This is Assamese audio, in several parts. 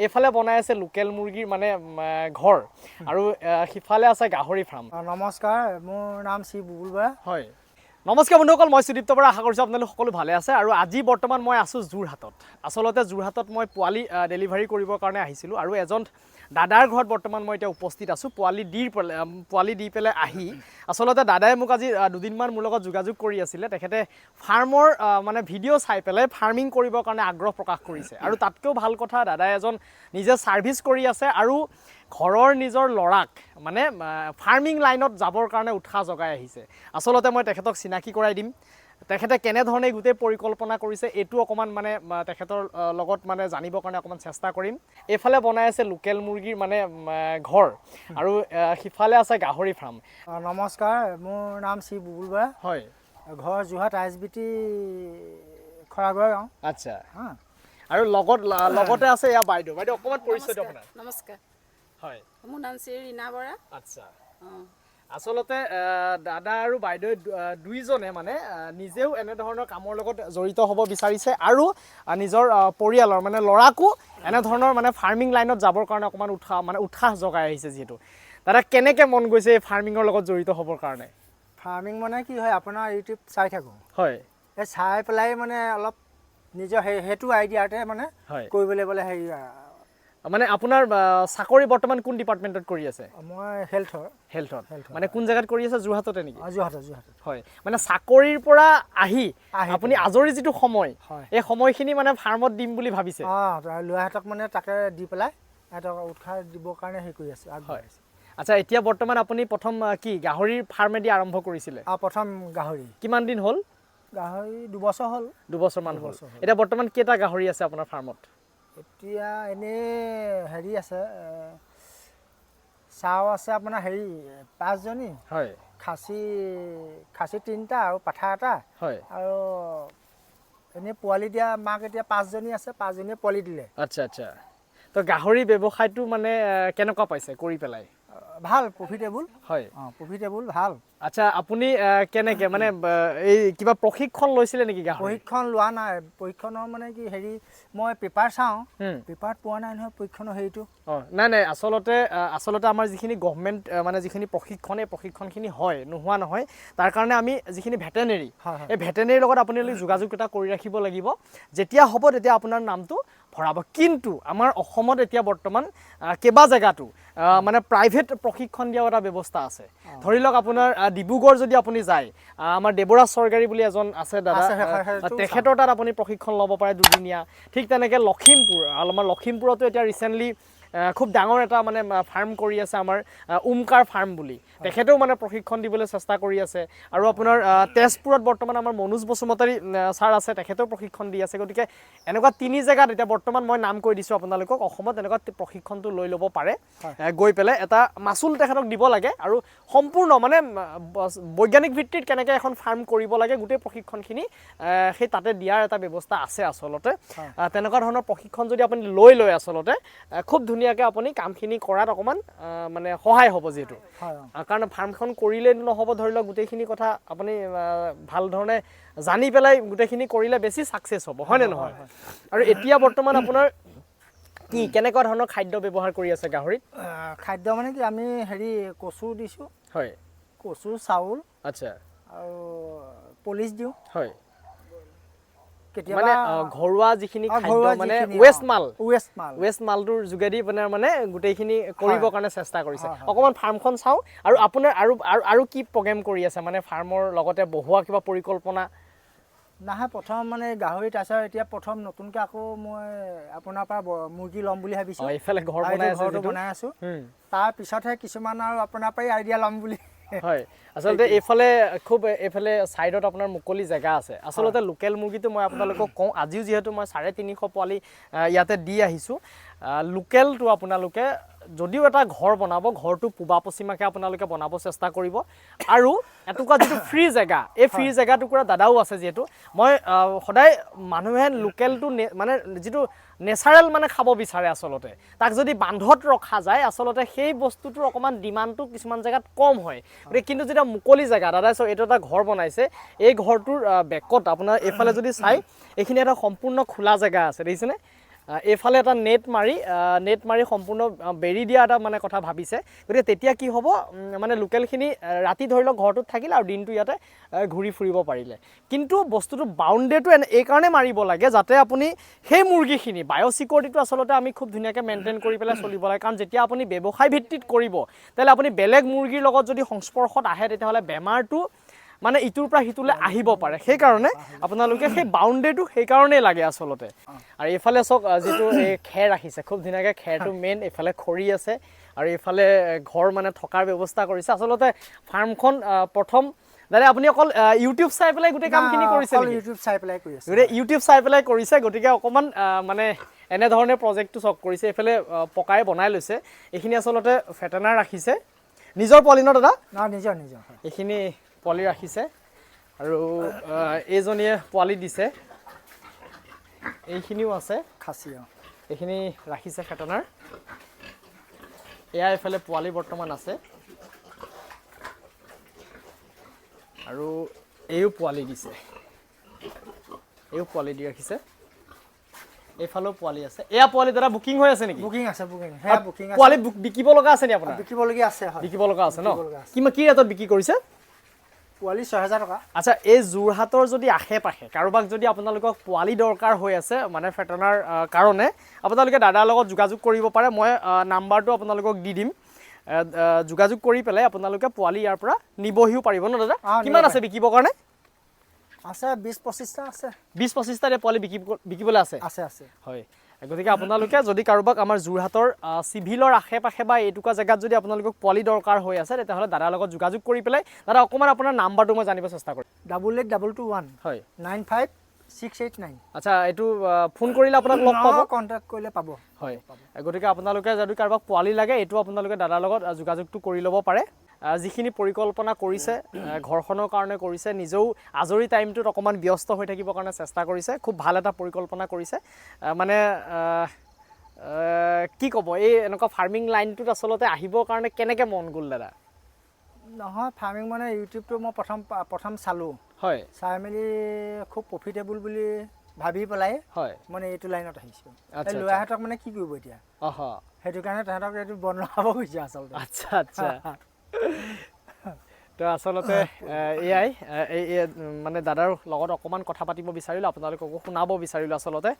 এফালে বনাই আছে লোকেল মুৰ্গীৰ মানে ঘৰ আৰু সিফালে আছে গাহৰি ফাৰ্ম। নমস্কাৰ, মোৰ নাম শ্ৰী বুবুল বৰা। হয়, নমস্কাৰ বন্ধুসকল, মই সুদীপ্ত বৰা। আশা কৰিছোঁ আপোনালোক সকলো ভালে আছে। আৰু আজি বৰ্তমান মই আছোঁ যোৰহাটত। আচলতে যোৰহাটত মই পোৱালি ডেলিভাৰী কৰিবৰ কাৰণে আহিছিলোঁ আৰু এজন দাদাৰ ঘৰত বৰ্তমান মই এতিয়া উপস্থিত আছোঁ। পোৱালি দি পেলাই আহি আচলতে দাদাই মোক আজি দুদিনমান মোৰ লগত যোগাযোগ কৰি আছিলে। তেখেতে ফাৰ্মৰ মানে ভিডিঅ' চাই পেলাই ফাৰ্মিং কৰিবৰ কাৰণে আগ্ৰহ প্ৰকাশ কৰিছে। আৰু তাতকৈও ভাল কথা, দাদাই এজন নিজে ছাৰ্ভিচ কৰি আছে আৰু ঘৰৰ নিজৰ ল'ৰাক মানে ফাৰ্মিং লাইনত যাবৰ কাৰণে উৎসাহ জগাই আহিছে। আচলতে মই তেখেতক চিনাকি কৰাই দিম, তেখেতে কেনেধৰণে গোটেই পৰিকল্পনা কৰিছে এইটো অকণমান মানে তেখেতৰ লগত মানে জানিবৰ কাৰণে অকণমান চেষ্টা কৰিম। এইফালে বনাই আছে লোকেল মুৰ্গীৰ মানে ঘৰ আৰু সিফালে আছে গাহৰি ফাৰ্ম। নমস্কাৰ, মোৰ নাম শ্ৰী বুবুল বৰা। হয়, ঘৰ যোৰহাট ISBT খৰাগড় গাঁও। আচ্ছা, আৰু লগতে আছে এয়া বাইদেউ অকণমান পৰিচয় দিয়ক আপোনাৰ। নমস্কাৰ, হয়, মোৰ নাম শ্ৰী ৰীণা বৰা। আচ্ছা, আচলতে দাদা আৰু বাইদেউ দুইজনে মানে নিজেও এনেধৰণৰ কামৰ লগত জড়িত হ'ব বিচাৰিছে আৰু নিজৰ পৰিয়ালৰ মানে ল'ৰাকো এনেধৰণৰ মানে ফাৰ্মিং লাইনত যাবৰ কাৰণে অকণমান উৎসাহ জগাই আহিছে। যিহেতু দাদা কেনেকৈ মন গৈছে এই ফাৰ্মিঙৰ লগত জড়িত হ'বৰ কাৰণে? ফাৰ্মিং মানে কি হয়, আপোনাৰ ইউটিউব চাই থাকোঁ। হয়, এই চাই পেলাই মানে অলপ নিজৰ সেইটো আইডিয়াতে মানে কৰিবলৈ বোলে হেৰি মানে আপোনাৰ চাকৰি বৰ্তমান কোন ডিপাৰ্টমেণ্টত কৰি আছে? মই হেল্থত। মানে কোন জেগাত কৰি আছে? যোৰহাটতে নেকি? যোৰহাটত। হয়, মানে চাকৰিৰ পৰা আহি আপুনি আজৰি যিটো সময়, এই সময়খিনি মানে ফাৰ্মত দিম বুলি ভাবিছে? ল'ৰাহঁতক মানে তাকে দি পেলাই সিহঁতক উৎসাহ দিবৰ কাৰণে হেৰি কৰি আছে। হয়, আচ্ছা, এতিয়া বৰ্তমান আপুনি প্ৰথম কি গাহৰিৰ ফাৰ্মেদি আৰম্ভ কৰিছিলে? প্ৰথম গাহৰি। কিমান দিন হ'ল? গাহৰি 2 বছৰ হ'ল। 2 বছৰমান হ'ল। এতিয়া বৰ্তমান কেইটা গাহৰি আছে আপোনাৰ ফাৰ্মত? এতিয়া এনেই হেৰি আছে, চাও আছে আপোনাৰ হেৰি 5জনী। হয়, খাচী 3টা আৰু পাঠা 1টা। হয়, আৰু এনেই পোৱালি দিয়া মাক এতিয়া 5জনী আছে, 5জনীয়ে পোৱালি দিলে। আচ্ছা, তো গাহৰি ব্যৱসায়টো মানে কেনেকুৱা পাইছে কৰি পেলাই? ভাল, প্ৰফিটেবল। হয়, প্ৰফিটেবল, ভাল। আচ্ছা, আপুনি কেনেকৈ মানে এই কিবা প্ৰশিক্ষণ লৈছিলে নেকি? প্ৰশিক্ষণ লোৱা নাই। প্ৰশিক্ষণৰ মানে কি হেৰি, মই পেপাৰ চাওঁ, পেপাৰত পোৱা নাই নহয় প্ৰশিক্ষণৰ হেৰিটো। নাই, আচলতে আমাৰ যিখিনি গভৰ্ণমেণ্ট মানে যিখিনি প্ৰশিক্ষণ, এই প্ৰশিক্ষণখিনি হয়, নোহোৱা নহয়। তাৰ কাৰণে আমি যিখিনি ভেটেনেৰি, এই ভেটেনেৰিৰ লগত আপোনালোকে যোগাযোগ এটা কৰি ৰাখিব লাগিব। যেতিয়া হ'ব তেতিয়া আপোনাৰ নামটো ভৰাব। কিন্তু আমাৰ অসমত এতিয়া বৰ্তমান কেইবা জেগাতো মানে প্ৰাইভেট প্ৰশিক্ষণ দিয়াও এটা ব্যৱস্থা আছে। ধৰি লওক আপোনাৰ ডিব্ৰুগড় যদি আপুনি যায়, আমাৰ দেৱৰাজ চৰকাৰী বুলি এজন আছে দাদা, তেখেতৰ তাত আপুনি প্ৰশিক্ষণ ল'ব পাৰে 2দিনীয়া। ঠিক তেনেকৈ আমাৰ লখিমপুৰতো এতিয়া ৰিচেণ্টলি খুব ডাঙৰ এটা মানে ফাৰ্ম কৰি আছে আমাৰ ওমকাৰ ফাৰ্ম বুলি, তেখেতেও মানে প্ৰশিক্ষণ দিবলৈ চেষ্টা কৰি আছে। আৰু আপোনাৰ তেজপুৰত বৰ্তমান আমাৰ মনোজ বসুমতাৰী ছাৰ আছে, তেখেতেও প্ৰশিক্ষণ দি আছে। গতিকে এনেকুৱা 3 জেগাত এতিয়া বৰ্তমান মই নাম কৈ দিছোঁ আপোনালোকক, অসমত এনেকুৱা প্ৰশিক্ষণটো লৈ ল'ব পাৰে। গৈ পেলাই এটা মাচুল তেখেতক দিব লাগে আৰু সম্পূৰ্ণ মানে বৈজ্ঞানিক ভিত্তিত কেনেকৈ এখন ফাৰ্ম কৰিব লাগে গোটেই প্ৰশিক্ষণখিনি সেই তাতে দিয়াৰ এটা ব্যৱস্থা আছে। আচলতে তেনেকুৱা ধৰণৰ প্ৰশিক্ষণ যদি আপুনি লৈ লয়, আচলতে খুব ধুনীয়াকৈ আপুনি কামখিনি কৰাত অকণমান মানে সহায় হ'ব। যিহেতু কাৰণ ফাৰ্মখন কৰিলেই নহ'ব, ধৰি লওক গোটেইখিনি কথা আপুনি ভাল ধৰণে জানি পেলাই গোটেইখিনি কৰিলে বেছি ছাকচেছ হ'ব, হয়নে নহয়? আৰু এতিয়া বৰ্তমান আপোনাৰ কি কেনেকুৱা ধৰণৰ খাদ্য ব্যৱহাৰ কৰি আছে গাহৰিত? খাদ্য মানে কি, আমি হেৰি কচু দিছোঁ। হয়, কচু, চাউল, আচ্ছা, আৰু পলিচ দিওঁ। হয়, কেতিয়াবা মানে ঘৰুৱা যিখিনি খাদ্য মানে ৱেষ্ট মালটোৰ যোগেদি মানে গোটেইখিনি কৰিবৰ কাৰণে চেষ্টা কৰিছে। অকণমান ফাৰ্মখন চাওঁ আৰু আপোনাৰ আৰু কি প্ৰগ্ৰেম কৰি আছে মানে ফাৰ্মৰ লগতে বহোৱা কিবা পৰিকল্পনা? নহয়, প্ৰথম মানে গাহৰি, তাৰপিছত এতিয়া প্ৰথম নতুনকৈ আকৌ মই আপোনাৰ পৰা মুৰ্গী ল'ম বুলি ভাবিছোঁ। এইফালে ঘৰটো বনাই আছোঁ, তাৰপিছতহে কিছুমান আৰু আপোনাৰ পৰাই আইডিয়া ল'ম বুলি। হয়, আচলতে এইফালে ছাইডত আপোনাৰ মুকলি জেগা আছে। আচলতে লোকেল মুৰ্গীটো মই আপোনালোকক কওঁ, আজিও যিহেতু মই 350 পোৱালি ইয়াতে দি আহিছোঁ। লোকেলটো আপোনালোকে যদিও এটা ঘৰ বনাব, ঘৰটো পূবা পশ্চিমাকৈ আপোনালোকে বনাব চেষ্টা কৰিব। আৰু এটুকুৰা যিটো ফ্ৰী জেগা, এই ফ্ৰী জেগাটুকুৰা দাদাও আছে। যিহেতু মই সদায় মানুহে লোকেলটো মানে যিটো নেচাৰেল মানে খাব বিচাৰে, আচলতে তাক যদি বান্ধত ৰখা যায়, আচলতে সেই বস্তুটোৰ অকণমান ডিমাণ্ডটো কিছুমান জেগাত কম হয়। গতিকে কিন্তু যেতিয়া মুকলি জেগা, দাদাই চাওক এইটো এটা ঘৰ বনাইছে, এই ঘৰটোৰ বেকত আপোনাৰ এইফালে যদি চাই, এইখিনি এটা সম্পূৰ্ণ খোলা জেগা আছে, দেখিছেনে? এইফালে এটা নেট মাৰি সম্পূৰ্ণ বেৰি দিয়া এটা মানে কথা ভাবিছে গতিকে তেতিয়া কি হ'ব মানে লোকেলখিনি ৰাতি ধৰি লওক ঘৰটোত থাকিলে আৰু দিনটো ইয়াতে ঘূৰি ফুৰিব পাৰিলে কিন্তু বস্তুটো বাউণ্ডেৰীটো এই কাৰণে মাৰিব লাগে যাতে আপুনি সেই মুৰ্গীখিনি বায়'চিকিউৰিটিটো আচলতে আমি খুব ধুনীয়াকৈ মেইনটেইন কৰি পেলাই চলিব লাগে কাৰণ যেতিয়া আপুনি ব্যৱসায় ভিত্তিত কৰিব তেতিয়াহ'লে আপুনি বেলেগ মুৰ্গীৰ লগত যদি সংস্পৰ্শত আহে তেতিয়াহ'লে বেমাৰটো মানে ইটোৰ পৰা সিটোলৈ আহিব পাৰে সেইকাৰণে আপোনালোকে সেই বাউণ্ডেৰীটো সেইকাৰণেই লাগে আচলতে আৰু এইফালে চাওক যিটো এই খেৰ ৰাখিছে খুব ধুনীয়াকৈ খেৰটো মেইন এইফালে খৰি আছে আৰু এইফালে ঘৰ মানে থকাৰ ব্যৱস্থা কৰিছে আচলতে ফাৰ্মখন প্ৰথম দাদা আপুনি অকল ইউটিউব চাই পেলাই গোটেই কামখিনি কৰিছে নেকি ইউটিউব চাই পেলাই কৰি আছে গোটেই ইউটিউব চাই পেলাই কৰিছে গতিকে অকণমান মানে এনেধৰণে প্ৰজেক্টটো চক কৰিছে এইফালে পকাই বনাই লৈছে এইখিনি আচলতে ফেটেনাৰ ৰাখিছে নিজৰ পোৱালি ন দাদা নিজৰ এইখিনি পোৱালি ৰাখিছে আৰু এইজনীয়ে পোৱালি দিছে এইখিনিও আছে খাচী এইখিনি ৰাখিছে ফেটেনাৰ এয়া এইফালে পোৱালি বৰ্তমান আছে আৰু এইও পোৱালি দিছে এইও পোৱালি দি ৰাখিছে এইফালেও পোৱালি আছে এয়া পোৱালি দাদা বুকিং হৈ আছে নেকি বুকিং আছে পোৱালি বিকিব লগা আছে নি আপোনাৰ বিকিবলগীয়া আছে বিকিব লগা আছে ন কি ৰেটত বিক্ৰী কৰিছে পোৱালি ৬০০০ টকা আচ্ছা এই যোৰহাটৰ যদি আশে পাশে কাৰোবাক যদি আপোনালোকক পোৱালি দৰকাৰ হৈ আছে মানে ফেটেনাৰ কাৰণে আপোনালোকে দাদাৰ লগত যোগাযোগ কৰিব পাৰে মই নাম্বাৰটো আপোনালোকক দি দিম যোগাযোগ কৰি পেলাই আপোনালোকে পোৱালি ইয়াৰ পৰা নিবহিও পাৰিব ন দাদা কিমান আছে বিকিবৰ কাৰণে আছে ২০-২৫টা আছে ২০-২৫টা পোৱালি বিকিবলৈ আছে হয় গতিকে আপোনালোকে যদি কাৰোবাক আমাৰ যোৰহাটৰ চিভিলৰ আশে পাশে বা এইটুকুৰা জেগাত যদি আপোনালোকক পোৱালি দৰকাৰ হৈ আছে তেতিয়াহ'লে দাদাৰ লগত যোগাযোগ কৰি পেলাই দাদা অকণমান আপোনাৰ নাম্বাৰটো মই জানিব চেষ্টা কৰিম 8821 হয় 95689 আচ্ছা এইটো ফোন কৰিলে আপোনাক লগ পাব কণ্টেক্ট কৰিলে পাব হয় গতিকে আপোনালোকে যদি কাৰোবাক পোৱালি লাগে এইটো আপোনালোকে দাদাৰ লগত যোগাযোগটো কৰি ল'ব পাৰে যিখিনি পৰিকল্পনা কৰিছে ঘৰখনৰ কাৰণে কৰিছে নিজেও আজৰি টাইমটোত অকণমান ব্যস্ত হৈ থাকিবৰ কাৰণে চেষ্টা কৰিছে খুব ভাল এটা পৰিকল্পনা কৰিছে মানে কি ক'ব এই এনেকুৱা ফাৰ্মিং লাইনটোত আচলতে আহিবৰ কাৰণে কেনেকৈ মন গ'ল দাদা নহয় ফাৰ্মিং মানে ইউটিউবটো মই প্ৰথম চালোঁ হয় চাই মেলি খুব প্ৰফিটেবল বুলি ভাবি পেলাই হয় মানে এইটো লাইনত আহিছোঁ ল'ৰাহঁতক মানে কি কৰিব এতিয়া সেইটো কাৰণে তাহাঁতক এইটো বন লগাব খুজিছে আচলতে আচ্ছা তো আচলতে এয়াই মানে দাদাৰ লগত অকণমান কথা পাতিব বিচাৰিলোঁ আপোনালোককো শুনাব বিচাৰিলোঁ আচলতে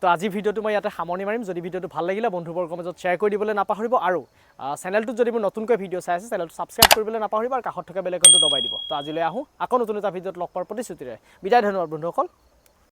তো আজি ভিডিঅ'টো মই ইয়াতে সামৰণি মাৰিম যদি ভিডিঅ'টো ভাল লাগিলে বন্ধুবৰ্গৰ মাজত শ্বেয়াৰ কৰি দিবলৈ নাপাহৰিব আৰু চেনেলটোত যদি মোৰ নতুনকৈ ভিডিঅ' চাই আছে চেনেলটো ছাবস্ক্ৰাইব কৰিবলৈ নাপাহৰিব আৰু কাষত থকা বেল আইকনটো দবাই দিব তো আজিলৈ আহোঁ আকৌ নতুন এটা ভিডিঅ'ত লগ পোৱাৰ প্ৰতিশ্ৰুতিৰে বিদায় ধন্যবাদ বন্ধুসকল